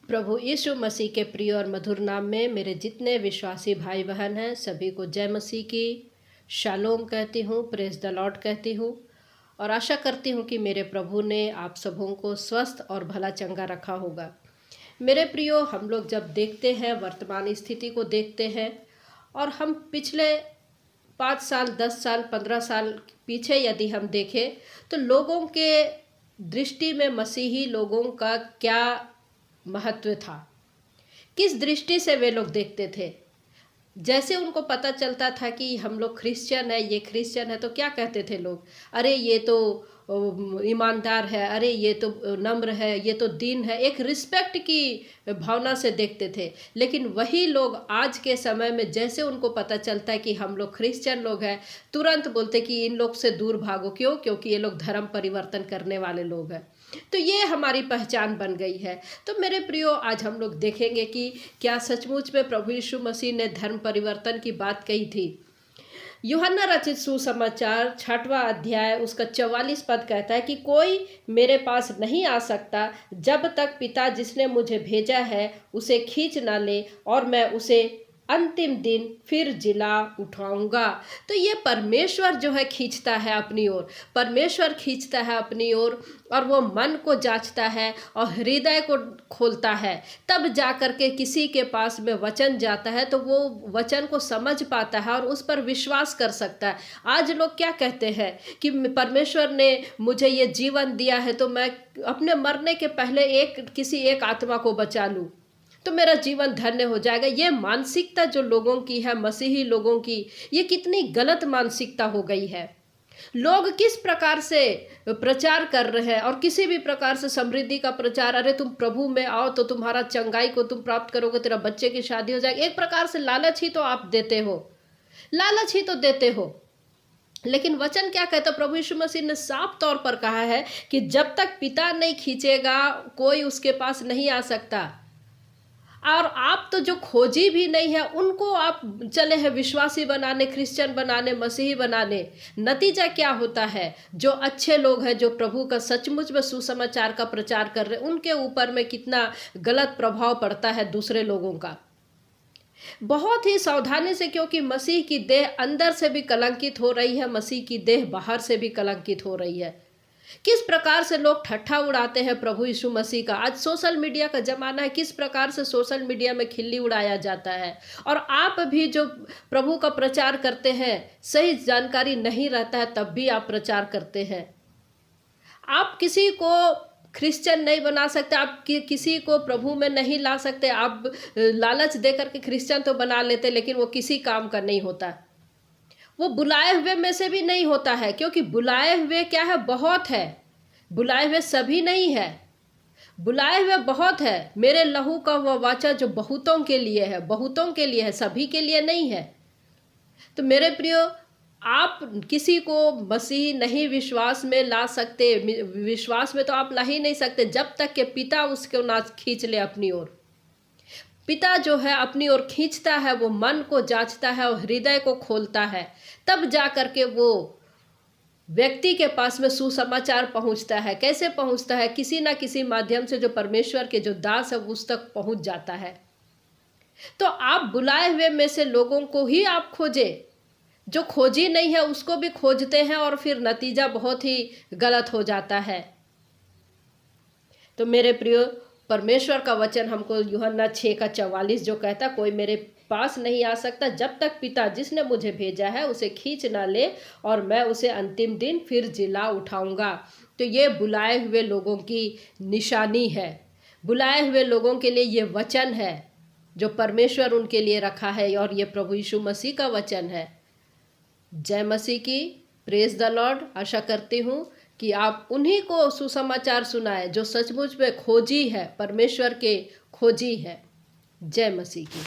प्रभु यीशु मसीह के प्रिय और मधुर नाम में मेरे जितने विश्वासी भाई बहन हैं सभी को जय मसीह की शालोम कहती हूँ, प्रेज द लॉर्ड कहती हूँ और आशा करती हूँ कि मेरे प्रभु ने आप सबों को स्वस्थ और भला चंगा रखा होगा। मेरे प्रियो, हम लोग जब देखते हैं वर्तमान स्थिति को देखते हैं और हम पिछले 5 साल 10 साल 15 साल पीछे यदि हम देखें तो लोगों के दृष्टि में मसीही लोगों का क्या महत्व था, किस दृष्टि से वे लोग देखते थे। जैसे उनको पता चलता था कि हम लोग क्रिश्चियन है, ये क्रिश्चियन है, तो क्या कहते थे लोग, अरे ये तो ईमानदार है, अरे ये तो नम्र है, ये तो दीन है, एक रिस्पेक्ट की भावना से देखते थे। लेकिन वही लोग आज के समय में जैसे उनको पता चलता है कि हम लोग क्रिश्चियन लोग हैं, तुरंत बोलते कि इन लोग से दूर भागो। क्यों? क्योंकि ये लोग धर्म परिवर्तन करने वाले लोग हैं। तो ये हमारी पहचान बन गई है। तो मेरे प्रियो, आज हम लोग देखेंगे कि क्या सचमुच में प्रभु यीशु मसीह ने धर्म परिवर्तन की बात कही थी। यूहन्ना रचित सुसमाचार 6वां अध्याय उसका 44 पद कहता है कि कोई मेरे पास नहीं आ सकता जब तक पिता जिसने मुझे भेजा है उसे खींच ना ले, और मैं उसे अंतिम दिन फिर जिला उठाऊंगा। तो ये परमेश्वर जो है खींचता है अपनी ओर, परमेश्वर खींचता है अपनी ओर, और वो मन को जांचता है और हृदय को खोलता है। तब जा कर के किसी के पास में वचन जाता है तो वो वचन को समझ पाता है और उस पर विश्वास कर सकता है। आज लोग क्या कहते हैं कि परमेश्वर ने मुझे ये जीवन दिया है तो मैं अपने मरने के पहले किसी एक आत्मा को बचा लूँ तो मेरा जीवन धन्य हो जाएगा। ये मानसिकता जो लोगों की है, मसीही लोगों की, ये कितनी गलत मानसिकता हो गई है। लोग किस प्रकार से प्रचार कर रहे हैं, और किसी भी प्रकार से समृद्धि का प्रचार, अरे तुम प्रभु में आओ तो तुम्हारा चंगाई को तुम प्राप्त करोगे, तेरा बच्चे की शादी हो जाएगी। एक प्रकार से लालच ही तो आप देते हो, लालच ही तो देते हो। लेकिन वचन क्या कहता है? प्रभु यीशु मसीह ने साफ तौर पर कहा है कि जब तक पिता नहीं खींचेगा कोई उसके पास नहीं आ सकता। और आप तो जो खोजी भी नहीं है उनको आप चले हैं विश्वासी बनाने, क्रिश्चियन बनाने, मसीही बनाने। नतीजा क्या होता है? जो अच्छे लोग हैं, जो प्रभु का सचमुच में सुसमाचार का प्रचार कर रहे हैं, उनके ऊपर में कितना गलत प्रभाव पड़ता है दूसरे लोगों का। बहुत ही सावधानी से, क्योंकि मसीह की देह अंदर से भी कलंकित हो रही है, मसीह की देह बाहर से भी कलंकित हो रही है। किस प्रकार से लोग ठट्ठा उड़ाते हैं प्रभु यीशु मसीह का। आज सोशल मीडिया का जमाना है, किस प्रकार से सोशल मीडिया में खिल्ली उड़ाया जाता है। और आप भी जो प्रभु का प्रचार करते हैं, सही जानकारी नहीं रहता है तब भी आप प्रचार करते हैं। आप किसी को क्रिश्चियन नहीं बना सकते, आप किसी को प्रभु में नहीं ला सकते। आप लालच दे करके क्रिश्चियन तो बना लेते, लेकिन वो किसी काम का नहीं होता। वो बुलाए हुए में से भी नहीं होता है, क्योंकि बुलाए हुए क्या है? बहुत है। बुलाए हुए सभी नहीं है, बुलाए हुए बहुत है। मेरे लहू का वह वाचा जो बहुतों के लिए है, बहुतों के लिए है, सभी के लिए नहीं है। तो मेरे प्रियो, आप किसी को मसीह नहीं विश्वास में ला सकते, विश्वास में तो आप ला ही नहीं सकते जब तक कि पिता उसको ना खींच ले अपनी ओर। पिता जो है अपनी ओर खींचता है, वो मन को जांचता है और हृदय को खोलता है, तब जा करके वो व्यक्ति के पास में सुसमाचार पहुंचता है। कैसे पहुंचता है? किसी ना किसी माध्यम से जो परमेश्वर के जो दास है उस तक पहुंच जाता है। तो आप बुलाए हुए में से लोगों को ही आप खोजे, जो खोजी नहीं है उसको भी खोजते हैं, और फिर नतीजा बहुत ही गलत हो जाता है। तो मेरे प्रियो, परमेश्वर का वचन हमको यूहन्ना 6:44 जो कहता, कोई मेरे पास नहीं आ सकता जब तक पिता जिसने मुझे भेजा है उसे खींच ना ले, और मैं उसे अंतिम दिन फिर जिला उठाऊंगा। तो ये बुलाए हुए लोगों की निशानी है, बुलाए हुए लोगों के लिए ये वचन है जो परमेश्वर उनके लिए रखा है, और ये प्रभु यीशु मसीह का वचन है। जय मसीह की, प्रेज द लॉर्ड। आशा करती हूँ कि आप उन्हीं को सुसमाचार सुनाए जो सचमुच में खोजी है, परमेश्वर के खोजी है। जय मसीह की।